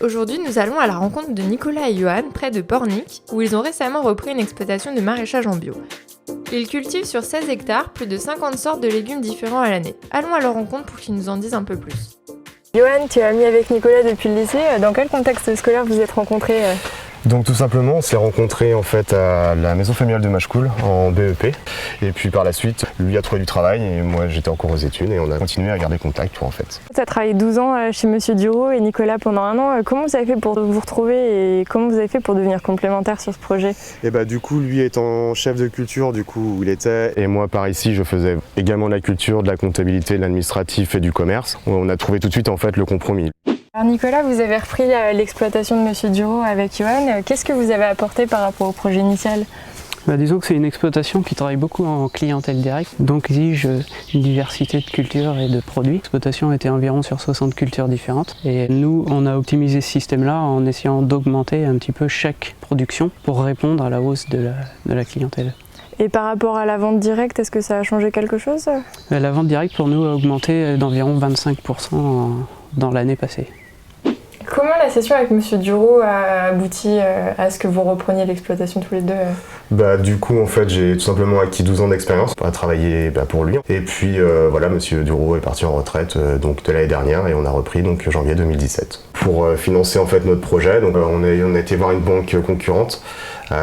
Aujourd'hui, nous allons à la rencontre de Nicolas et Johan, près de Pornic, où ils ont récemment repris une exploitation de maraîchage en bio. Ils cultivent sur 16 hectares plus de 50 sortes de légumes différents à l'année. Allons à leur rencontre pour qu'ils nous en disent un peu plus. Johan, tu es ami avec Nicolas depuis le lycée. Dans quel contexte scolaire vous êtes rencontrés ? Donc tout simplement, on s'est rencontrés en fait à la maison familiale de Machecoul en BEP. Et puis par la suite, lui a trouvé du travail et moi j'étais encore aux études et on a continué à garder contact en fait. Tu as travaillé 12 ans chez Monsieur Dureau et Nicolas pendant 1 an. Comment vous avez fait pour vous retrouver et comment vous avez fait pour devenir complémentaires sur ce projet ? Et bah du coup, lui étant chef de culture du coup où il était, et moi par ici je faisais également de la culture, de la comptabilité, de l'administratif et du commerce. On a trouvé tout de suite en fait le compromis. Alors Nicolas, vous avez repris l'exploitation de Monsieur Dureau avec Johan. Qu'est-ce que vous avez apporté par rapport au projet initial ? Disons que c'est une exploitation qui travaille beaucoup en clientèle directe, donc exige une diversité de cultures et de produits. L'exploitation était environ sur 60 cultures différentes et nous on a optimisé ce système-là en essayant d'augmenter un petit peu chaque production pour répondre à la hausse de la clientèle. Et par rapport à la vente directe, est-ce que ça a changé quelque chose ? La vente directe pour nous a augmenté d'environ 25% dans l'année passée. Comment la session avec Monsieur Dureau a abouti à ce que vous repreniez l'exploitation tous les deux ? Du coup en fait j'ai tout simplement acquis 12 ans d'expérience pour travailler pour lui. Et puis voilà, Monsieur Dureau est parti en retraite donc de l'année dernière et on a repris donc janvier 2017. Pour financer en fait notre projet, donc on a été voir une banque concurrente,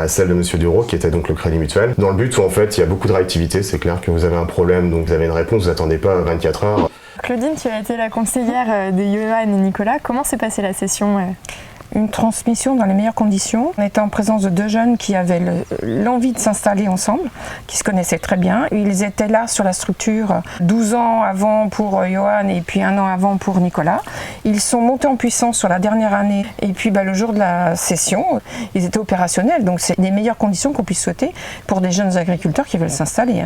celle de Monsieur Dureau qui était donc le Crédit Mutuel. Dans le but où en fait il y a beaucoup de réactivité, c'est clair que vous avez un problème donc vous avez une réponse, vous n'attendez pas 24 heures. Claudine, tu as été la conseillère de Johan et Nicolas. Comment s'est passée la session ? Une transmission dans les meilleures conditions. On était en présence de 2 jeunes qui avaient l'envie de s'installer ensemble, qui se connaissaient très bien. Ils étaient là sur la structure 12 ans avant pour Johan et puis 1 an avant pour Nicolas. Ils sont montés en puissance sur la dernière année et puis le jour de la session, ils étaient opérationnels. Donc c'est les meilleures conditions qu'on puisse souhaiter pour des jeunes agriculteurs qui veulent s'installer.